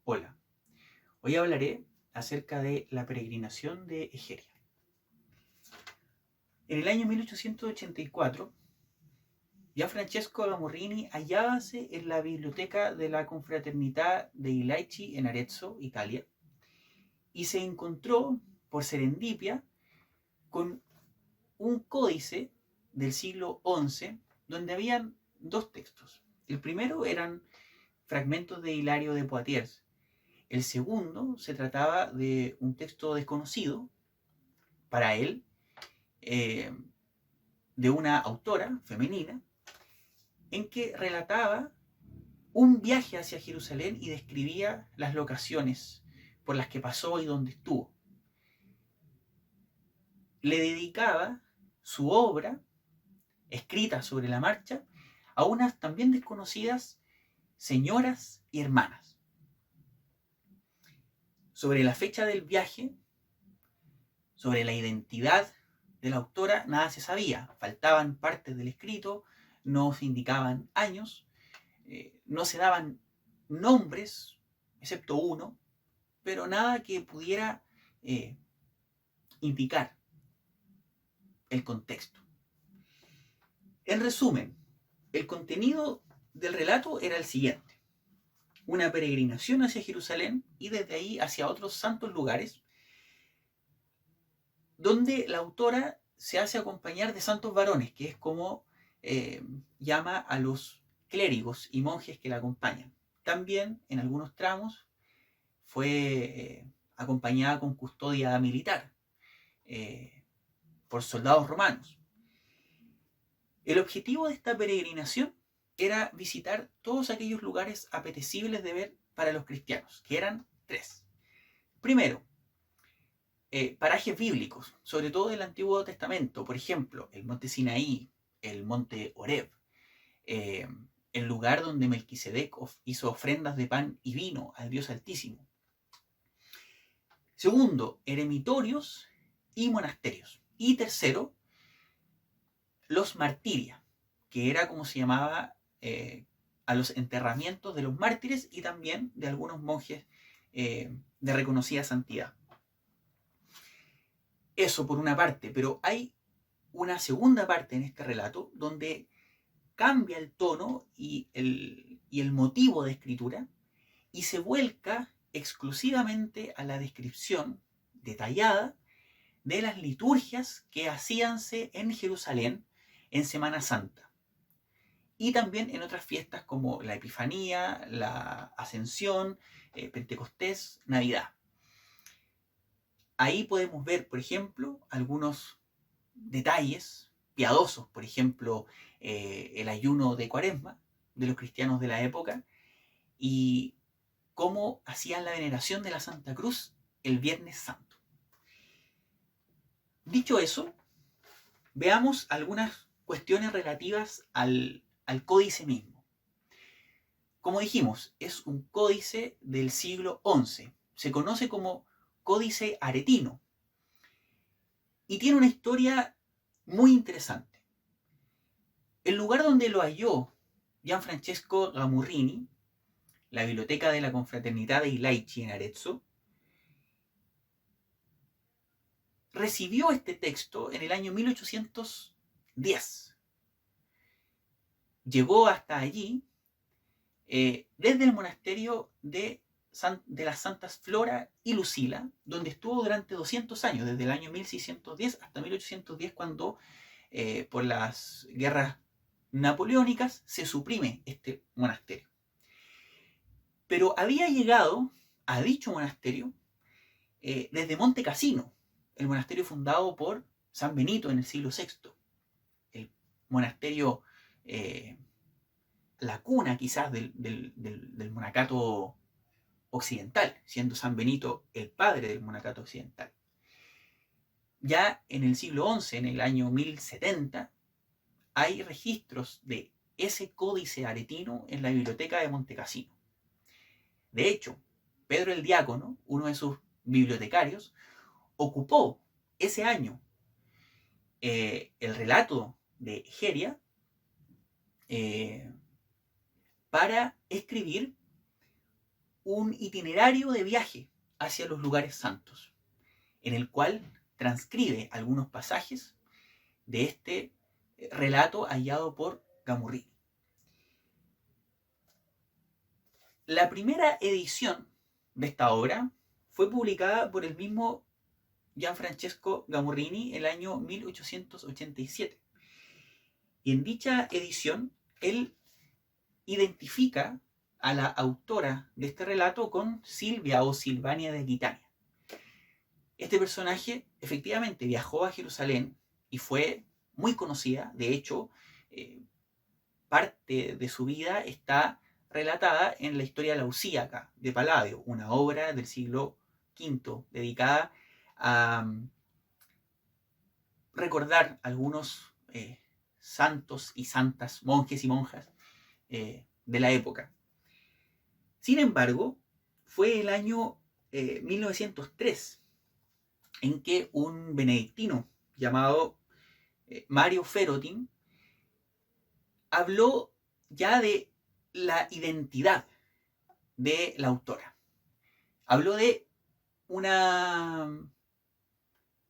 Hola, hoy hablaré acerca de la peregrinación de Egeria. En el año 1884, Gianfrancesco Gamurrini hallábase en la biblioteca de la Confraternidad dei Laici en Arezzo, Italia, y se encontró, por serendipia, con un códice del siglo XI donde habían dos textos. El primero eran fragmentos de Hilario de Poitiers. El segundo se trataba de un texto desconocido para él, de una autora femenina, en que relataba un viaje hacia Jerusalén y describía las locaciones por las que pasó y donde estuvo. Le dedicaba su obra, escrita sobre la marcha, a unas también desconocidas señoras y hermanas. Sobre la fecha del viaje, sobre la identidad de la autora, nada se sabía. Faltaban partes del escrito, no se indicaban años, no se daban nombres, excepto uno, pero nada que pudiera indicar el contexto. En resumen, el contenido del relato era el siguiente: una peregrinación hacia Jerusalén y desde ahí hacia otros santos lugares, donde la autora se hace acompañar de santos varones, que es como llama a los clérigos y monjes que la acompañan. También en algunos tramos fue acompañada con custodia militar por soldados romanos. El objetivo de esta peregrinación era visitar todos aquellos lugares apetecibles de ver para los cristianos, que eran tres. Primero, parajes bíblicos, sobre todo del Antiguo Testamento, por ejemplo, el monte Sinaí, el monte Horeb, el lugar donde Melquisedec hizo ofrendas de pan y vino al Dios Altísimo. Segundo, eremitorios y monasterios. Y tercero, los martiria, que era como se llamaba a los enterramientos de los mártires y también de algunos monjes de reconocida santidad. Eso por una parte, pero hay una segunda parte en este relato donde cambia el tono y el motivo de escritura y se vuelca exclusivamente a la descripción detallada de las liturgias que hacíanse en Jerusalén en Semana Santa y también en otras fiestas como la Epifanía, la Ascensión, Pentecostés, Navidad. Ahí podemos ver, por ejemplo, algunos detalles piadosos, por ejemplo, el ayuno de Cuaresma de los cristianos de la época y cómo hacían la veneración de la Santa Cruz el Viernes Santo. Dicho eso, veamos algunas cuestiones relativas al códice mismo. Como dijimos, es un códice del siglo XI. Se conoce como Códice Aretino y tiene una historia muy interesante. El lugar donde lo halló Gianfrancesco Gamurrini, la biblioteca de la Confraternidad dei Laici en Arezzo, recibió este texto en el año 1810. Llegó hasta allí desde el monasterio de las Santas Flora y Lucila, donde estuvo durante 200 años, desde el año 1610 hasta 1810, cuando por las guerras napoleónicas se suprime este monasterio. Pero había llegado a dicho monasterio desde Monte Cassino, el monasterio fundado por San Benito en el siglo VI, el monasterio, la cuna quizás del monacato occidental, siendo San Benito el padre del monacato occidental. Ya en el siglo XI, en el año 1070, hay registros de ese códice aretino en la biblioteca de Montecassino. De hecho, Pedro el Diácono, uno de sus bibliotecarios, ocupó ese año el relato de Egeria para escribir un itinerario de viaje hacia los lugares santos, en el cual transcribe algunos pasajes de este relato hallado por Gamurrini. La primera edición de esta obra fue publicada por el mismo Gianfrancesco Gamurrini en el año 1887. Y en dicha edición, él identifica a la autora de este relato con Silvia o Silvania de Aquitania. Este personaje efectivamente viajó a Jerusalén y fue muy conocida. De hecho, parte de su vida está relatada en la Historia Lausíaca de Palladio, una obra del siglo V dedicada a recordar algunos santos y santas, monjes y monjas de la época. Sin embargo, fue el año 1903 en que un benedictino llamado Mario Ferotin habló ya de la identidad de la autora. Habló de una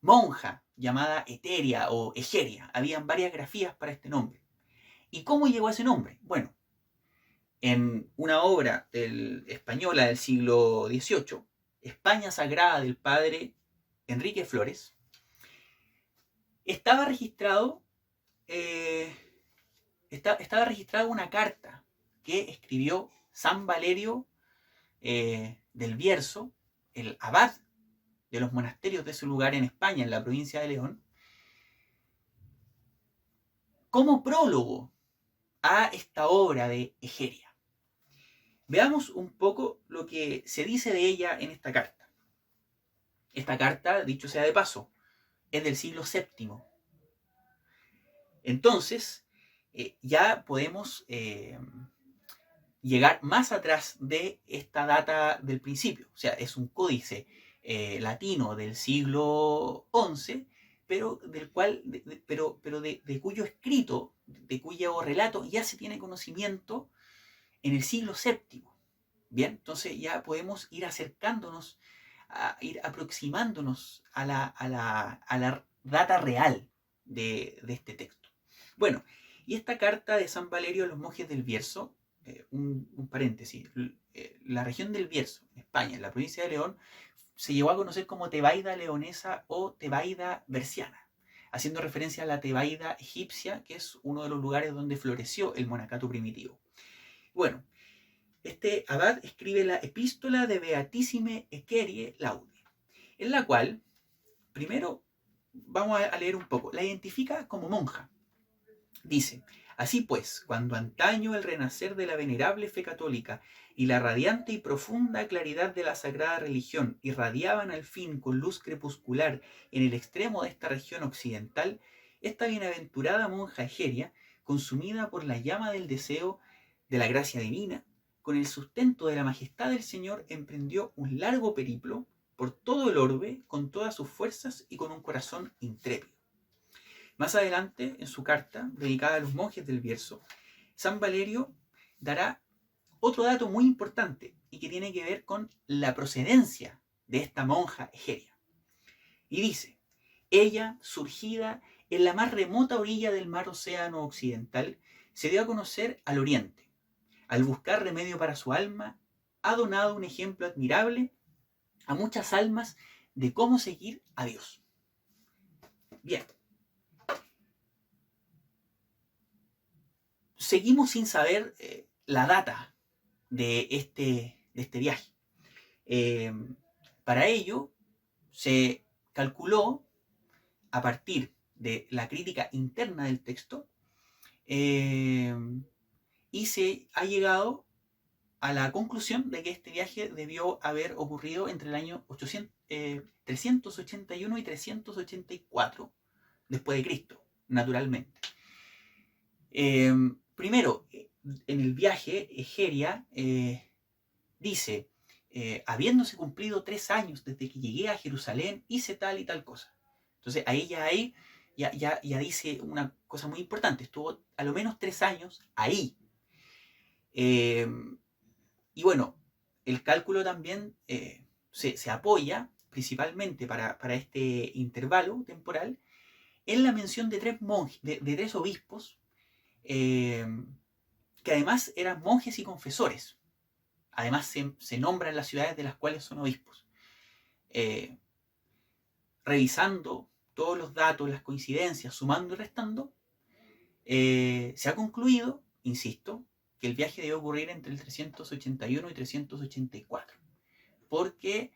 monja llamada Eteria o Egeria. Habían varias grafías para este nombre. ¿Y cómo llegó a ese nombre? Bueno, en una obra española del siglo XVIII, España Sagrada del padre Enrique Flores, estaba registrada una carta que escribió San Valerio del Bierzo, el abad de los monasterios de ese lugar en España, en la provincia de León, como prólogo a esta obra de Egeria. Veamos un poco lo que se dice de ella en esta carta. Esta carta, dicho sea de paso, es del siglo VII. Entonces, ya podemos llegar más atrás de esta data del principio. O sea, es un códice latino del siglo XI, pero de cuyo escrito, de cuyo relato ya se tiene conocimiento en el siglo VII. Bien, entonces ya podemos ir acercándonos, ir aproximándonos a la data real de este texto. Bueno, y esta carta de San Valerio a los monjes del Bierzo, un paréntesis, la región del Bierzo, en España, en la provincia de León, se llegó a conocer como Tebaida leonesa o Tebaida berciana, haciendo referencia a la Tebaida egipcia, que es uno de los lugares donde floreció el monacato primitivo. Bueno, este abad escribe la Epístola de Beatissime Egerie Laudi, en la cual, primero, vamos a leer un poco, la identifica como monja. Dice: así pues, cuando antaño el renacer de la venerable fe católica y la radiante y profunda claridad de la sagrada religión irradiaban al fin con luz crepuscular en el extremo de esta región occidental, esta bienaventurada monja Egeria, consumida por la llama del deseo de la gracia divina, con el sustento de la majestad del Señor, emprendió un largo periplo por todo el orbe, con todas sus fuerzas y con un corazón intrépido. Más adelante, en su carta dedicada a los monjes del Bierzo, San Valerio dará otro dato muy importante y que tiene que ver con la procedencia de esta monja Egeria. Y dice: ella, surgida en la más remota orilla del mar Océano Occidental, se dio a conocer al Oriente. Al buscar remedio para su alma, ha donado un ejemplo admirable a muchas almas de cómo seguir a Dios. Bien. Seguimos sin saber la data de este viaje. Para ello, se calculó, a partir de la crítica interna del texto, y se ha llegado a la conclusión de que este viaje debió haber ocurrido entre el año 381 y 384 después de Cristo, naturalmente. primero, en el viaje, Egeria dice, habiéndose cumplido 3 años desde que llegué a Jerusalén, hice tal y tal cosa. Entonces ahí ya dice una cosa muy importante, estuvo a lo menos 3 años ahí. Y bueno, el cálculo también se apoya principalmente para este intervalo temporal en la mención de 3 monjes, de 3 obispos, que además eran monjes y confesores. Además se nombran las ciudades de las cuales son obispos. Revisando todos los datos, las coincidencias, sumando y restando, se ha concluido, insisto, que el viaje debe ocurrir entre el 381 y 384, porque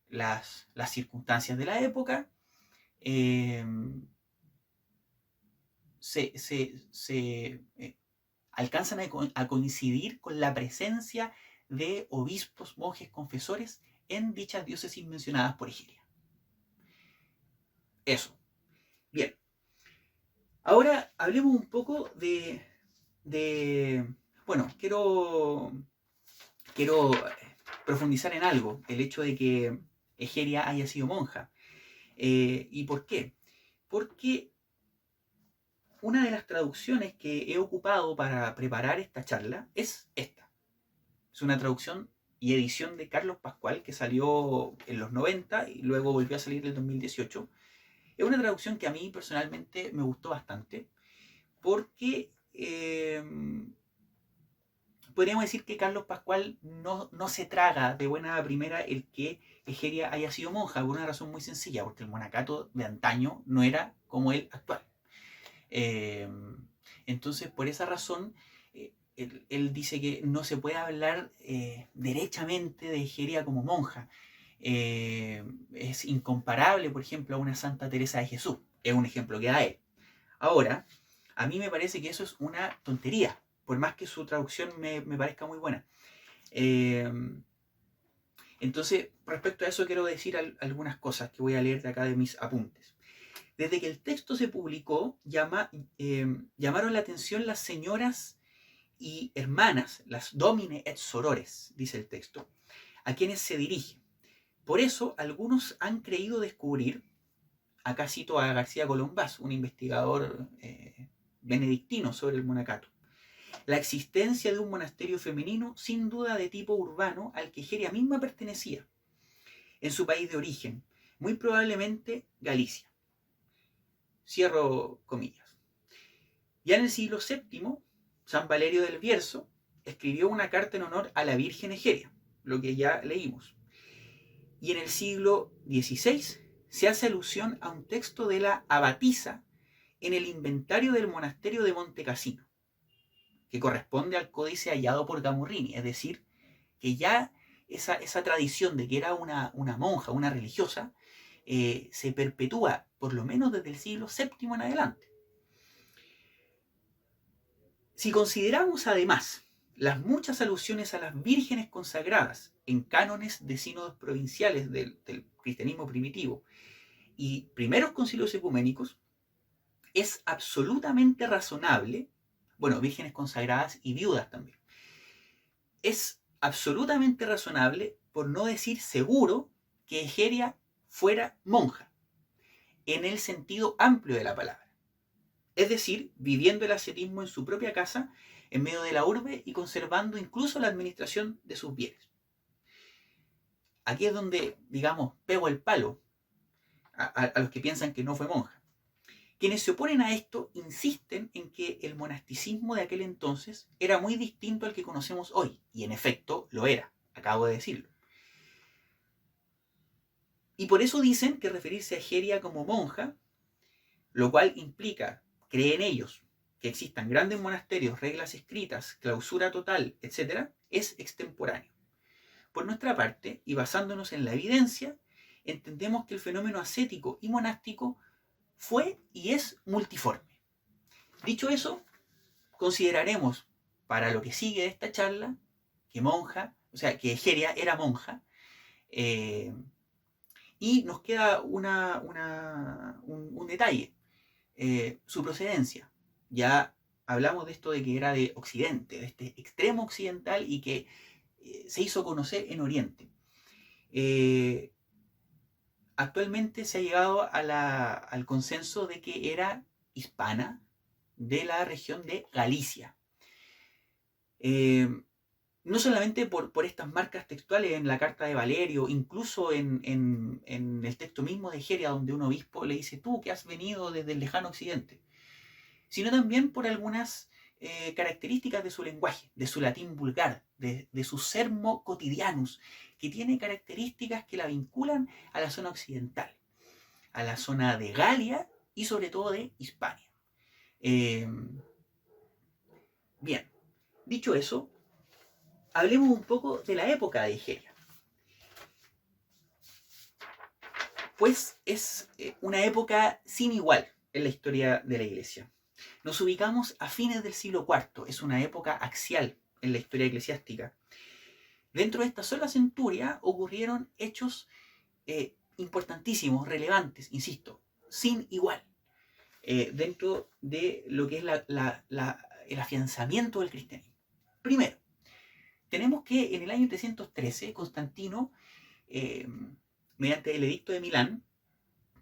las circunstancias de la época alcanzan a coincidir con la presencia de obispos, monjes, confesores en dichas diócesis mencionadas por Egeria. Eso. Bien. Ahora hablemos un poco bueno, quiero profundizar en algo, el hecho de que Egeria haya sido monja. ¿Y por qué? Porque una de las traducciones que he ocupado para preparar esta charla es esta. Es una traducción y edición de Carlos Pascual que salió en los 90 y luego volvió a salir en el 2018. Es una traducción que a mí personalmente me gustó bastante porque podríamos decir que Carlos Pascual no se traga de buena primera el que Egeria haya sido monja, por una razón muy sencilla, porque el monacato de antaño no era como el actual. Entonces, por esa razón, él dice que no se puede hablar derechamente de Egeria como monja. Es incomparable, por ejemplo, a una Santa Teresa de Jesús. Es un ejemplo que da él. Ahora, a mí me parece que eso es una tontería, por más que su traducción me parezca muy buena. Entonces, respecto a eso quiero decir algunas cosas que voy a leer de acá de mis apuntes. Desde que el texto se publicó, llamaron la atención las señoras y hermanas, las domine et sorores, dice el texto, a quienes se dirige. Por eso, algunos han creído descubrir, acá cito a García Colombás, un investigador benedictino sobre el monacato, la existencia de un monasterio femenino sin duda de tipo urbano al que Egeria misma pertenecía, en su país de origen, muy probablemente Galicia. Cierro comillas. Ya en el siglo VII, San Valerio del Bierzo escribió una carta en honor a la Virgen Egeria, lo que ya leímos. Y en el siglo XVI se hace alusión a un texto de la abadisa en el inventario del monasterio de Montecassino, que corresponde al códice hallado por Gamurrini, es decir, que ya esa tradición de que era una monja, una religiosa, se perpetúa por lo menos desde el siglo VII en adelante. Si consideramos además las muchas alusiones a las vírgenes consagradas en cánones de sínodos provinciales del cristianismo primitivo y primeros concilios ecuménicos, es absolutamente razonable, bueno, vírgenes consagradas y viudas también, es absolutamente razonable, por no decir seguro, que Egeria fuera monja, en el sentido amplio de la palabra. Es decir, viviendo el ascetismo en su propia casa, en medio de la urbe y conservando incluso la administración de sus bienes. Aquí es donde, digamos, pego el palo a los que piensan que no fue monja. Quienes se oponen a esto insisten en que el monasticismo de aquel entonces era muy distinto al que conocemos hoy, y en efecto lo era, acabo de decirlo. Y por eso dicen que referirse a Egeria como monja, lo cual implica, creen ellos, que existan grandes monasterios, reglas escritas, clausura total, etc., es extemporáneo. Por nuestra parte, y basándonos en la evidencia, entendemos que el fenómeno ascético y monástico fue y es multiforme. Dicho eso, consideraremos para lo que sigue de esta charla que Egeria era monja, y nos queda un detalle, su procedencia. Ya hablamos de esto de que era de Occidente, de este extremo occidental y que se hizo conocer en Oriente. Actualmente se ha llegado al consenso de que era hispana de la región de Galicia. No solamente por estas marcas textuales en la carta de Valerio, incluso en el texto mismo de Egeria, donde un obispo le dice, tú que has venido desde el lejano occidente, sino también por algunas características de su lenguaje, de su latín vulgar, de su sermo cotidianus, que tiene características que la vinculan a la zona occidental, a la zona de Galia y sobre todo de Hispania. Bien, dicho eso, hablemos un poco de la época de Egeria. Pues es una época sin igual en la historia de la Iglesia. Nos ubicamos a fines del siglo IV, es una época axial en la historia eclesiástica. Dentro de esta sola centuria ocurrieron hechos importantísimos, relevantes, insisto, sin igual, dentro de lo que es el afianzamiento del cristianismo. Primero, tenemos que en el año 313 Constantino, mediante el edicto de Milán,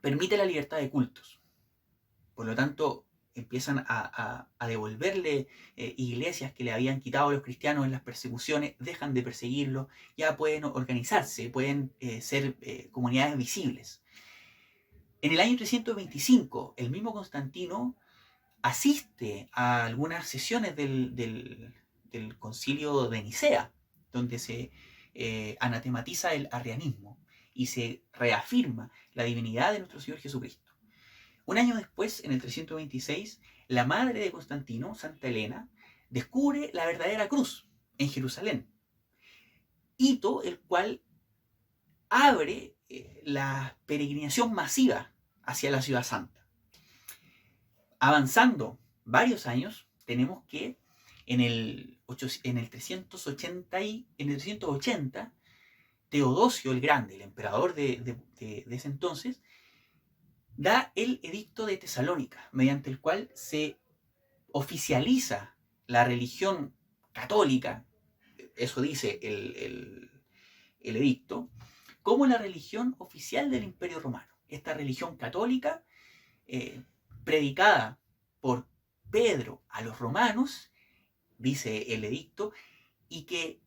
permite la libertad de cultos. Por lo tanto, empiezan a devolverle iglesias que le habían quitado a los cristianos en las persecuciones, dejan de perseguirlos, ya pueden organizarse, pueden ser comunidades visibles. En el año 325, el mismo Constantino asiste a algunas sesiones del concilio de Nicea, donde se anatematiza el arrianismo y se reafirma la divinidad de nuestro Señor Jesucristo. Un año después, en el 326, la madre de Constantino, Santa Elena, descubre la verdadera cruz en Jerusalén, hito el cual abre la peregrinación masiva hacia la ciudad santa. Avanzando varios años, tenemos que en el 380, Teodosio el Grande, el emperador de ese entonces, da el edicto de Tesalónica, mediante el cual se oficializa la religión católica, eso dice el edicto, como la religión oficial del Imperio Romano. Esta religión católica, predicada por Pedro a los romanos, dice el edicto, y que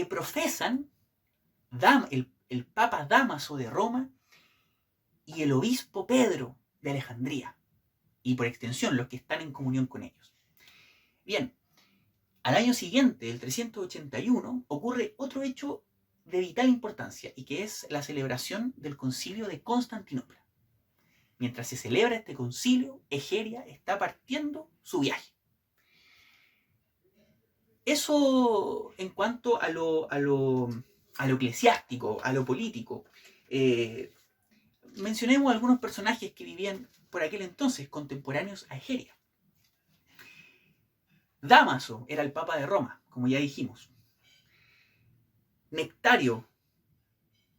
profesan el Papa Dámaso de Roma y el obispo Pedro de Alejandría, y por extensión los que están en comunión con ellos. Bien, al año siguiente, el 381, ocurre otro hecho de vital importancia, y que es la celebración del concilio de Constantinopla. Mientras se celebra este concilio, Egeria está partiendo su viaje. Eso en cuanto a lo eclesiástico, a lo político. Mencionemos algunos personajes que vivían por aquel entonces, contemporáneos a Egeria. Dámaso era el Papa de Roma, como ya dijimos. Nectario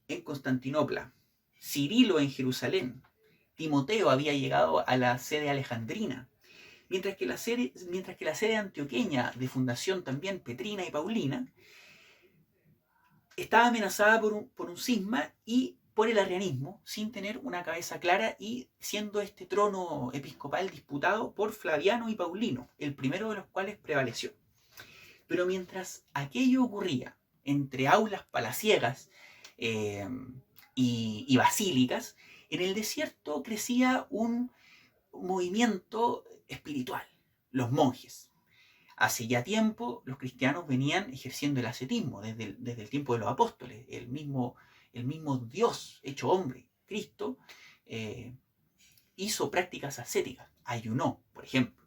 en Constantinopla. Cirilo en Jerusalén. Timoteo había llegado a la sede alejandrina. Mientras que la sede antioqueña de fundación también petrina y paulina estaba amenazada por un cisma y por el arrianismo, sin tener una cabeza clara y siendo este trono episcopal disputado por Flaviano y Paulino, el primero de los cuales prevaleció. Pero mientras aquello ocurría entre aulas palaciegas y basílicas, en el desierto crecía un movimiento espiritual, los monjes. Hace ya tiempo los cristianos venían ejerciendo el ascetismo desde el tiempo de los apóstoles. El mismo Dios hecho hombre, Cristo, hizo prácticas ascéticas, ayunó, por ejemplo.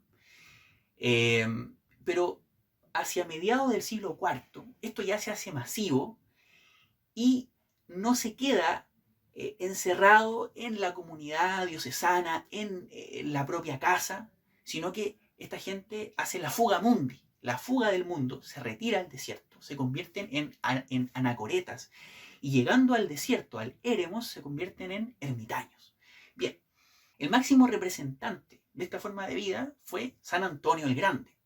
Pero hacia mediados del siglo IV, esto ya se hace masivo y no se queda encerrado en la comunidad diocesana, en la propia casa, sino que esta gente hace la fuga mundi, la fuga del mundo, se retira al desierto, se convierten en anacoretas y llegando al desierto, al éremos, se convierten en ermitaños. Bien, el máximo representante de esta forma de vida fue San Antonio el Grande,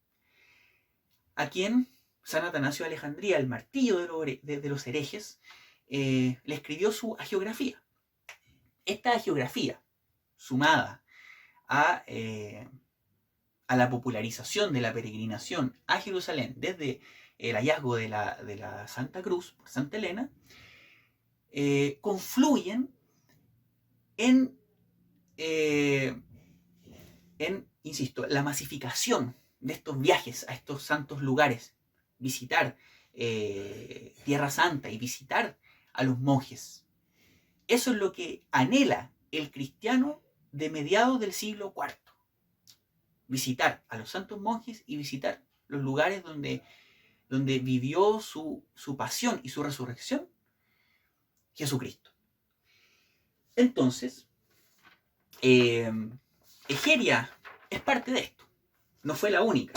a quien San Atanasio de Alejandría, el martillo de los herejes, le escribió su hagiografía. Esta hagiografía, sumada a la popularización de la peregrinación a Jerusalén desde el hallazgo de la Santa Cruz por Santa Elena, confluyen en, insisto, la masificación de estos viajes a estos santos lugares, visitar Tierra Santa y visitar a los monjes. Eso es lo que anhela el cristiano de mediados del siglo IV. Visitar a los santos monjes y visitar los lugares donde vivió su pasión y su resurrección Jesucristo. Entonces, Egeria es parte de esto. No fue la única.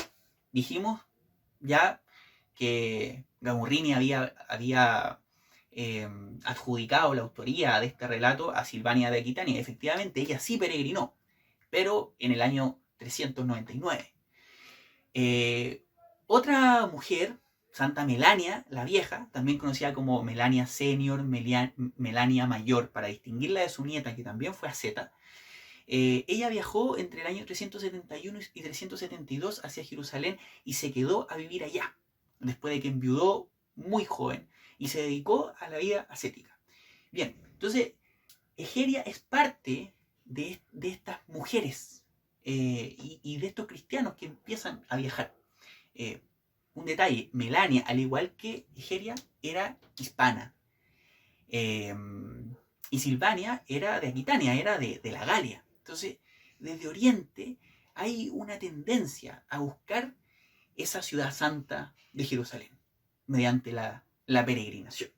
Dijimos ya que Gamurrini había adjudicado la autoría de este relato a Silvania de Aquitania. Efectivamente, ella sí peregrinó, pero en el año 399. Otra mujer, Santa Melania la Vieja, también conocida como Melania Senior, Melania Mayor, para distinguirla de su nieta, que también fue asceta, ella viajó entre el año 371 y 372 hacia Jerusalén y se quedó a vivir allá, después de que enviudó muy joven y se dedicó a la vida ascética. Bien, entonces Egeria es parte de estas mujeres y de estos cristianos que empiezan a viajar. Un detalle, Melania, al igual que Egeria, era hispana. Y Silvania era de Aquitania, era de la Galia. Entonces, desde Oriente hay una tendencia a buscar esa ciudad santa de Jerusalén mediante la peregrinación.